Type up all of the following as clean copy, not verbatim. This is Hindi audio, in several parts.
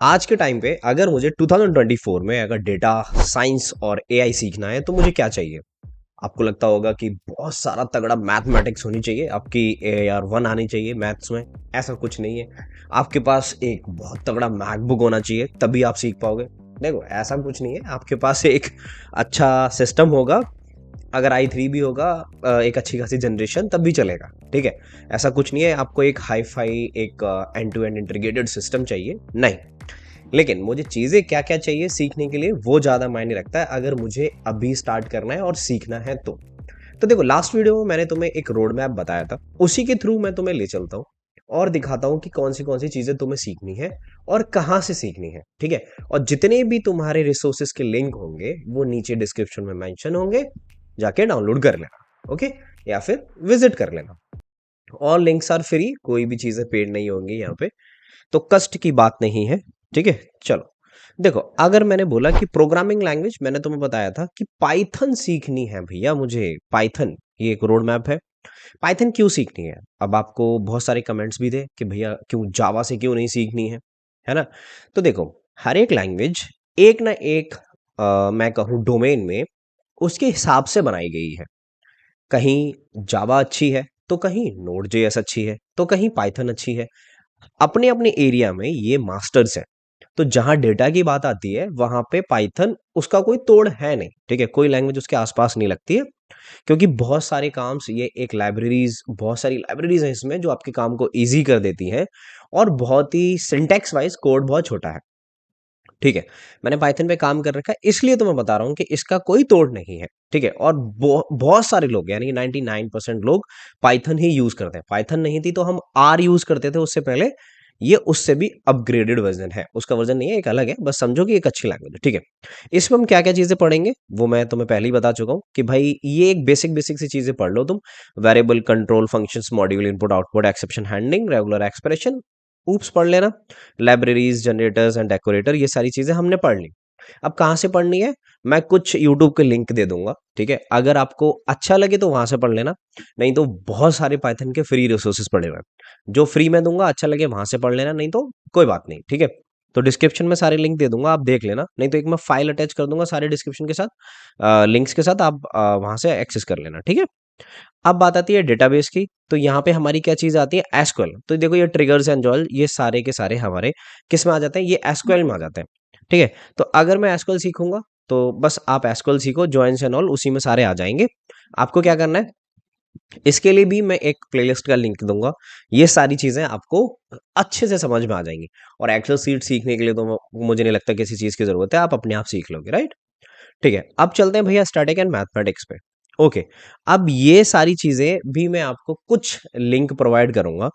आज के टाइम पे अगर मुझे 2024 में अगर डेटा साइंस और एआई सीखना है तो मुझे क्या चाहिए। आपको लगता होगा कि बहुत सारा तगड़ा मैथमेटिक्स होनी चाहिए, आपकी AR1 आनी चाहिए मैथ्स में। ऐसा कुछ नहीं है। आपके पास एक बहुत तगड़ा मैकबुक होना चाहिए तभी आप सीख पाओगे। देखो, ऐसा कुछ नहीं है। आपके पास एक अच्छा सिस्टम होगा, अगर i3 भी होगा, एक अच्छी खासी जनरेशन, तब भी चलेगा। ठीक है, ऐसा कुछ नहीं है आपको एक हाई फाई एक end to end integrated system चाहिए, नहीं। लेकिन मुझे चीज़ें क्या क्या चाहिए सीखने के लिए वो ज़्यादा मायने रखता है, अगर मुझे अभी स्टार्ट करना है और सीखना है तो देखो, लास्ट वीडियो में मैंने तुम्हें एक रोड मैप बताया था, उसी के थ्रू मैं तुम्हें ले चलता हूँ और दिखाता हूँ कि कौन सी चीज़ें तुम्हें सीखनी है और कहाँ से सीखनी है। ठीक है, और जितने भी तुम्हारे रिसोर्सेज के लिंक होंगे वो नीचे डिस्क्रिप्शन में मेंशन होंगे, जाके डाउनलोड कर लेना। ओके, या फिर विजिट कर लेना। ऑल लिंक्स आर फ्री, कोई भी चीज़ें पेड नहीं होंगी यहाँ पे, तो कष्ट की बात नहीं है। ठीक है, चलो देखो, अगर मैंने बोला कि प्रोग्रामिंग लैंग्वेज, मैंने तुम्हें बताया था कि पाइथन सीखनी है भैया मुझे, पाइथन, ये एक रोड मैप है। पाइथन क्यों सीखनी है? अब आपको बहुत सारे कमेंट्स भी थे कि भैया क्यों जावा से क्यों नहीं सीखनी है ना? तो देखो, हर एक लैंग्वेज एक ना एक मैं कहूँ डोमेन में उसके हिसाब से बनाई गई है। कहीं जावा अच्छी है, तो कहीं नोड जेएस अच्छी है, तो कहीं पाइथन अच्छी है। अपने अपने एरिया में ये मास्टर्स हैं। तो जहां डेटा की बात आती है वहां पे पाइथन उसका कोई तोड़ है नहीं। ठीक है, कोई लैंग्वेज उसके आसपास नहीं लगती है, क्योंकि बहुत सारे काम ये एक लाइब्रेरीज, बहुत सारी लाइब्रेरीज हैं इसमें जो आपके काम को इजी कर देती हैं, और बहुत ही सिंटेक्स वाइज कोड बहुत छोटा है। ठीक है, मैंने पाइथन पे काम कर रखा है, इसलिए तो मैं बता रहा हूँ कि इसका कोई तोड़ नहीं है। ठीक है, और बहुत सारे लोग, यानी 99% लोग पाइथन ही यूज करते हैं। पाइथन नहीं थी तो हम आर यूज करते थे उससे पहले। ये उससे भी अपग्रेडेड वर्जन है, उसका वर्जन नहीं है, एक अलग है, बस समझो कि एक अच्छी लैंग्वेज है। ठीक है, इसमें हम क्या क्या चीजें पढ़ेंगे वो मैं तुम्हें पहले ही बता चुका हूँ कि भाई ये एक बेसिक बेसिक सी चीजें पढ़ लो तुम। Variable control functions, module, input output, exception handling, regular expression, oops पढ़ लेना, लाइब्रेरीज, जनरेटर्स एंड डेकोरेटर, ये सारी चीजें हमने पढ़ ली। अब कहाँ से पढ़नी है? मैं कुछ यूट्यूब के लिंक दे दूंगा। ठीक है, अगर आपको अच्छा लगे तो वहां से पढ़ लेना, नहीं तो बहुत सारे पाइथन के फ्री रिसोर्सेज पड़े हुए हैं, जो फ्री में दूंगा, अच्छा लगे वहां से पढ़ लेना, नहीं तो कोई बात नहीं। ठीक है, तो डिस्क्रिप्शन में सारे लिंक दे दूंगा, आप देख लेना, नहीं तो एक मैं फाइल अटैच कर दूंगा सारे डिस्क्रिप्शन के साथ, लिंक्स के साथ, आप वहां से एक्सेस कर लेना। ठीक है, अब बात आती है डेटाबेस की, तो यहाँ पे हमारी क्या चीज आती है? एसक्यूएल। तो देखो, ये ट्रिगर्स एंड ऑल, ये सारे के सारे हमारे किस में आ जाते हैं? ये एसक्यूएल में आ जाते हैं। ठीक है, तो अगर मैं एसक्यूएल सीखूंगा तो बस आप एसक्यूएल सीखो, जॉइंस एंड ऑल उसी में सारे आ जाएंगे। आपको क्या करना है? इसके लिए भी मैं एक प्लेलिस्ट का लिंक दूंगा, ये सारी चीजें आपको अच्छे से समझ में आ जाएंगी। और एक्सेल सीट सीखने के लिए तो मुझे नहीं लगता किसी चीज की जरूरत है, आप अपने आप सीख लोगे, राइट? ठीक है, अब चलते हैं भैया स्टैटिक एंड मैथमेटिक्स पे। ओके, अब ये सारी चीजें भी मैं आपको कुछ लिंक प्रोवाइड करूंगा।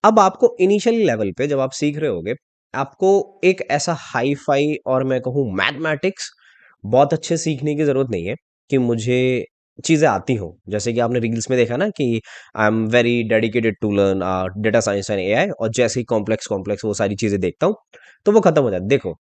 अब आपको इनिशियली लेवल पे जब आप सीख रहे होगे, आपको एक ऐसा हाई फाई और मैं कहूँ मैथमेटिक्स बहुत अच्छे सीखने की जरूरत नहीं है कि मुझे चीजें आती हो। जैसे कि आपने रील्स में देखा ना कि I am very dedicated to learn data science and AI, और जैसे ही कॉम्प्लेक्स कॉम्प्लेक्स वो सारी चीजें देखता हूँ तो वो खत्म हो जाता है। देखो,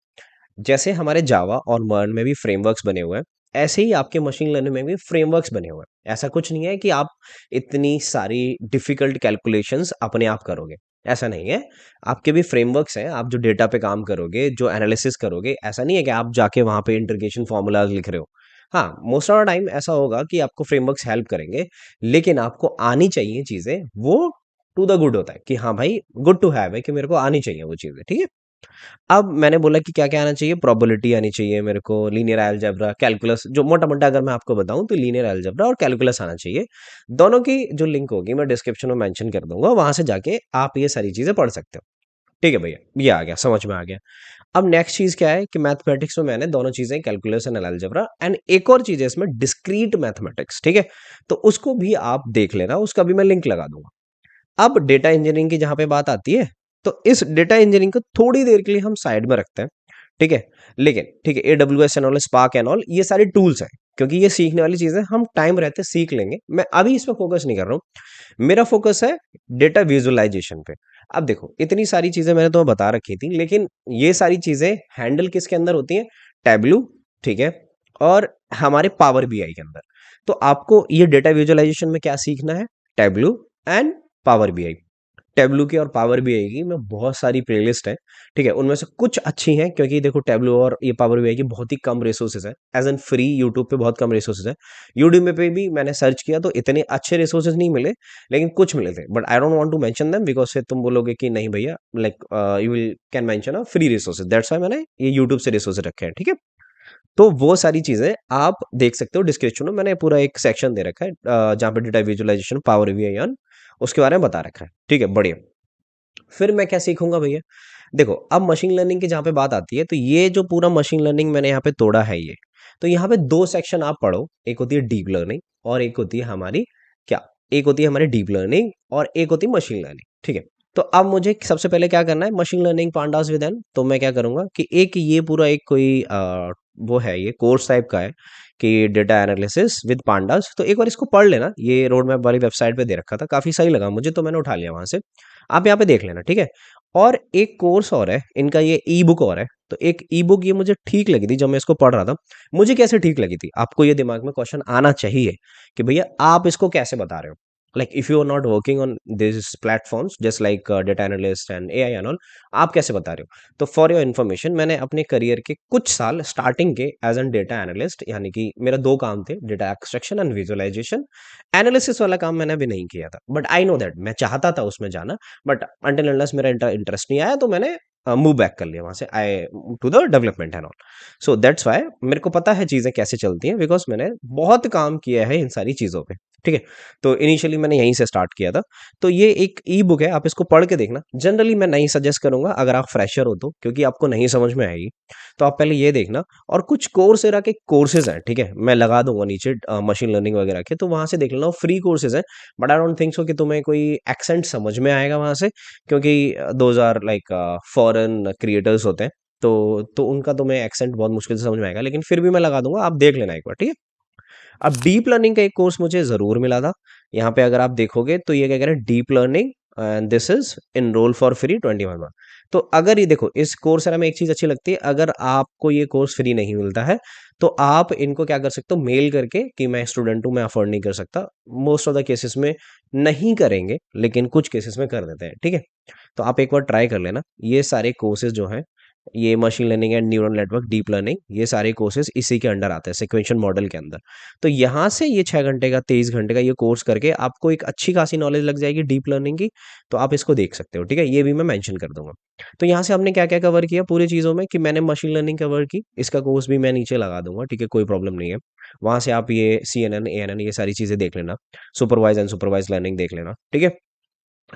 जैसे हमारे जावा और मर्न में भी फ्रेमवर्क्स बने हुए हैं, ऐसे ही आपके मशीन लर्निंग में भी फ्रेमवर्क्स बने हुए हैं। ऐसा कुछ नहीं है कि आप इतनी सारी डिफिकल्ट कैलकुलेशंस अपने आप करोगे, ऐसा नहीं है। आपके भी फ्रेमवर्क्स हैं, आप जो डेटा पे काम करोगे, जो एनालिसिस करोगे, ऐसा नहीं है कि आप जाके वहां पे इंटीग्रेशन फॉर्मूलाज लिख रहे हो। हाँ, मोस्ट ऑफ द टाइम ऐसा होगा कि आपको फ्रेमवर्क्स हेल्प करेंगे, लेकिन आपको आनी चाहिए चीजें, वो टू द गुड होता है कि हाँ भाई, गुड टू हैव है कि मेरे को आनी चाहिए वो चीजें। ठीक है, अब मैंने बोला कि क्या-क्या आना चाहिए, प्रोबेबिलिटी आनी चाहिए मेरे को, लीनियर अलजेब्रा, कैलकुलस, जो मोटा-मोटा अगर मैं आपको बताऊँ तो लीनियर अलजेब्रा और कैलकुलस आना चाहिए। दोनों की जो लिंक होगी मैं डिस्क्रिप्शन में मेंशन कर दूँगा, वहाँ से जाके आप ये सारी चीज़ें पढ़ सकते हो। ठीक है भैया, ये आ गया, समझ में आ गया। अब नेक्स्ट चीज़ क्या है कि मैथमेटिक्स में मैंने दोनों चीज़ें, कैलकुलस एंड अलजेब्रा, एंड एक और चीज़ है इसमें, डिस्क्रीट मैथमेटिक्स। ठीक है, तो उसको भी आप देख लेना, उसका भी मैं लिंक लगा दूँगा। अब डेटा इंजीनियरिंग की जहां पे बात आती है, तो इस डेटा इंजीनियरिंग को थोड़ी देर के लिए हम साइड में रखते हैं। ठीक है, लेकिन ठीक है, AWS and all, spark and all, ये सारे टूल्स हैं, क्योंकि ये सीखने वाली चीजें हम टाइम रहते सीख लेंगे। मैं अभी इस पर फोकस नहीं कर रहा हूँ, मेरा फोकस है डेटा विजुअलाइजेशन पे। अब देखो, इतनी सारी चीजें मैंने तुम्हें बता रखी थी, लेकिन ये सारी चीजें हैंडल किसके अंदर होती हैं? टैबलू, ठीक है, और हमारे पावर बीआई के अंदर। तो आपको ये डेटा विजुअलाइजेशन में क्या सीखना है? Tableau and power BI. Tableau की और पावर बीआई की मैं बहुत सारी प्लेलिस्ट है, ठीक है, उनमें से कुछ अच्छी हैं क्योंकि देखो टेब्लू और ये पावर बीआई की बहुत ही कम रिसोर्सेज है, एज एन फ्री यूट्यूब पे बहुत कम रिसोर्सेज है। यूट्यूब पे भी मैंने सर्च किया तो इतने अच्छे रिसोर्सेज नहीं मिले, लेकिन कुछ मिले थे, but I don't want to mention them because फिर तुम बोलोगे कि नहीं भैया, like you will can mention a free resources, that's why मैंने ये यूट्यूब से रिसोर्सेज रखे हैं, ठीक है। तो वो सारी चीजें आप देख सकते हो डिस्क्रिप्शन में, मैंने पूरा एक सेक्शन दे रखा है जहाँ पे data visualisation power BI on उसके बारे में बता रखा है, ठीक है, बढ़िया। फिर मैं क्या सीखूंगा भैया, देखो अब मशीन लर्निंग की जहाँ पे बात आती है तो ये जो पूरा मशीन लर्निंग मैंने यहाँ पे तोड़ा है ये, तो यहाँ पे दो सेक्शन आप पढ़ो, एक होती है डीप लर्निंग और एक होती है हमारी क्या, एक होती है हमारी डीप लर्निंग और एक होती है मशीन लर्निंग, ठीक है। तो अब मुझे सबसे पहले क्या करना है, machine learning pandas with N, तो मैं क्या करूंगा कि एक ये पूरा एक कोई वो है, ये कोर्स टाइप का है कि डेटा एनालिसिस विद पांडास, तो एक बार इसको पढ़ लेना, ये रोड मैप वाली वेबसाइट पे दे रखा था, काफी सही लगा मुझे तो मैंने उठा लिया वहां से, आप यहाँ पे देख लेना, ठीक है। और एक कोर्स और है इनका, ये ई बुक और है, तो एक ई बुक ये मुझे ठीक लगी थी जब मैं इसको पढ़ रहा था। मुझे कैसे ठीक लगी थी, आपको ये दिमाग में क्वेश्चन आना चाहिए कि भैया आप इसको कैसे बता रहे हो, like if you are not working on this platforms just like data analyst and AI and all, आप कैसे बता रहे हो। तो फॉर योर इन्फॉर्मेशन, मैंने अपने करियर के कुछ साल स्टार्टिंग के एज एन डेटा एनालिस्ट, यानी कि मेरा दो काम थे, data extraction and visualisation, analysis वाला काम मैंने अभी नहीं किया था, बट आई नो दैट मैं चाहता था उसमें जाना, बट अंटिल अनलेस मेरा इंटरेस्ट नहीं आया तो मैंने मूव बैक कर लिया वहां से, I to the development and all. So that's why मेरे को पता है चीजें कैसे चलती हैं, बिकॉज मैंने बहुत काम किया है इन सारी चीजों पे, ठीक है। तो इनिशियली मैंने यहीं से स्टार्ट किया था। तो ये एक ई बुक है, आप इसको पढ़ के देखना, जनरली मैं नहीं सजेस्ट करूंगा अगर आप फ्रेशर हो तो, क्योंकि आपको नहीं समझ में आएगी। तो आप पहले ये देखना, और कुछ कोर्सेरा के कोर्सेज हैं, ठीक है, मैं लगा दूंगा नीचे मशीन लर्निंग वगैरह के, तो वहां से देख लेना, फ्री कोर्सेज हैं। But I don't think so कि तुम्हें कोई एक्सेंट समझ में आएगा वहां से, क्योंकि those are like foreign creators होते हैं, तो उनका तुम्हें एक्सेंट बहुत मुश्किल से समझ में आएगा, लेकिन फिर भी मैं लगा दूंगा, आप देख लेना एक बार, ठीक है। अब डीप लर्निंग का एक कोर्स मुझे ज़रूर मिला था। यहाँ पे अगर आप देखोगे तो ये क्या कह रहा है, deep learning and this is enrol for free 21 month. तो अगर ये देखो, इस कोर्स में एक चीज़ अच्छी लगती है, अगर आपको ये कोर्स फ्री नहीं मिलता है तो आप इनको क्या कर सकते हो, मेल करके कि मैं स्टूडेंट हूँ, मैं अफोर्ड नहीं कर सकता। मोस्ट ऑफ द केसेस में नहीं करेंगे, लेकिन कुछ केसेस में कर देते हैं, ठीक है। तो आप एक बार ट्राई कर लेना, ये सारे कोर्सेज जो हैं, ये machine learning and neural network, deep learning, ये सारे कोर्सेज इसी के अंडर आते हैं, सिक्वेंशियल मॉडल के अंदर। तो यहाँ से ये 6 घंटे का 23 घंटे का ये कोर्स करके आपको एक अच्छी खासी नॉलेज लग जाएगी डीप लर्निंग की। तो आप इसको देख सकते हो, ठीक है, ये भी मैं मेंशन कर दूंगा। तो यहाँ से हमने क्या क्या कवर किया पूरी चीज़ों में, कि मैंने मशीन लर्निंग कवर की, इसका कोर्स भी मैं नीचे लगा दूंगा, ठीक है, कोई प्रॉब्लम नहीं है। वहां से आप ये CNN ANN ये सारी चीज़ें देख लेना, सुपरवाइज एंड सुपरवाइज लर्निंग देख लेना, ठीक है।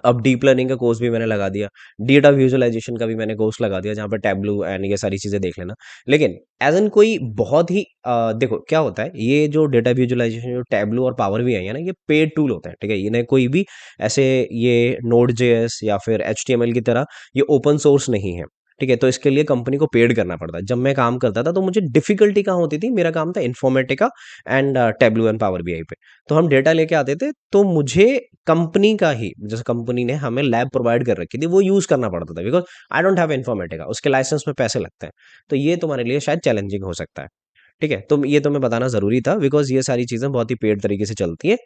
अब डीप लर्निंग का कोर्स भी मैंने लगा दिया, डेटा विजुअलाइजेशन का भी मैंने कोर्स लगा दिया, जहाँ पे टैब्लू एंड ये सारी चीज़ें देख लेना। लेकिन एज एन कोई बहुत ही देखो क्या होता है, ये जो डेटा विजुअलाइजेशन, जो टैब्लू और पावर भी है ना, ये पेड टूल होता है, ठीक है, इन्हें कोई भी ऐसे ये नोड JS या फिर HTML की तरह ये ओपन सोर्स नहीं है, ठीक है। तो इसके लिए कंपनी को पेड करना पड़ता है। जब मैं काम करता था तो मुझे डिफिकल्टी कहाँ होती थी, मेरा काम था Informatica and tableau and power BI पे। तो हम डेटा लेके आते थे, तो मुझे कंपनी का ही, जैसे कंपनी ने हमें लैब प्रोवाइड कर रखी थी, वो यूज करना पड़ता था, because I don't have Informatica, उसके लाइसेंस में पैसे लगते हैं। तो ये तुम्हारे लिए शायद चैलेंजिंग हो सकता है, ठीक है। तो ये तुम्हें बताना जरूरी था, बिकॉज ये सारी चीजें बहुत ही पेड तरीके से चलती है।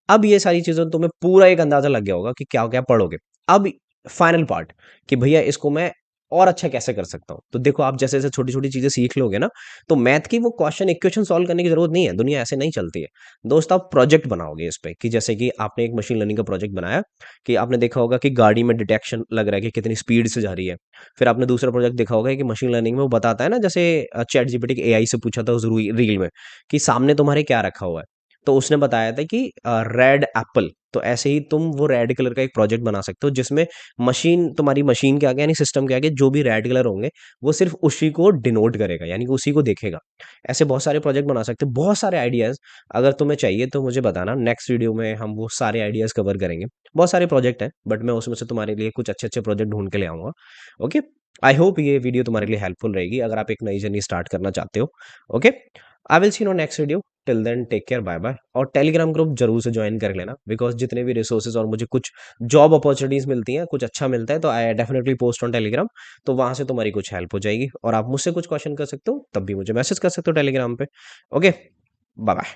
अब ये सारी चीजें तुम्हें पूरा एक अंदाजा लग गया होगा कि क्या क्या पढ़ोगे। अब फाइनल पार्ट, कि भैया इसको मैं और अच्छा कैसे कर सकता हूँ। तो देखो, आप जैसे जैसे छोटी छोटी चीजें सीख लोगे ना, तो मैथ की वो क्वेश्चन इक्वेशन सॉल्व करने की जरूरत नहीं है, दुनिया ऐसे नहीं चलती है। दोस्त, आप प्रोजेक्ट बनाओगे इस पे, कि जैसे कि आपने एक मशीन लर्निंग का प्रोजेक्ट बनाया, कि आपने देखा होगा कि गाड़ी में डिटेक्शन लग रहा है कि कितनी स्पीड से जा रही है। फिर आपने दूसरा प्रोजेक्ट देखा होगा कि मशीन लर्निंग में वो बताता है ना, जैसे चैट जीपीटी के AI से पूछा था उस रील में, कि सामने तुम्हारे क्या रखा हुआ है, तो उसने बताया था कि रेड एप्पल। तो ऐसे ही तुम वो रेड कलर का एक प्रोजेक्ट बना सकते हो, जिसमें मशीन, तुम्हारी मशीन के आगे यानी सिस्टम के आगे जो भी रेड कलर होंगे, वो सिर्फ उसी को डिनोट करेगा, यानी कि उसी को देखेगा। ऐसे बहुत सारे प्रोजेक्ट बना सकते हो, बहुत सारे आइडियाज। अगर तुम्हें चाहिए तो मुझे बताना, नेक्स्ट वीडियो में हम वो सारे आइडियाज कवर करेंगे। बहुत सारे प्रोजेक्ट हैं, बट मैं उसमें से तुम्हारे लिए कुछ अच्छे अच्छे प्रोजेक्ट ढूंढ के ले आऊंगा। ओके, आई होप ये वीडियो तुम्हारे लिए हेल्पफुल रहेगी अगर आप एक नई जर्नी स्टार्ट करना चाहते हो। Okay, I will see no next video. Till then take care, bye bye. और टेलीग्राम ग्रुप जरूर से ज्वाइन कर लेना, बिकॉज जितने भी रिसोर्सेज और मुझे कुछ जॉब अपॉर्चुनिटीज मिलती हैं, कुछ अच्छा मिलता है, तो I definitely post on Telegram. तो वहां से तुम्हारी कुछ हेल्प हो जाएगी, और आप मुझसे कुछ क्वेश्चन कर सकते हो, तब भी मुझे मैसेज कर सकते हो टेलीग्राम पे। Okay, bye bye.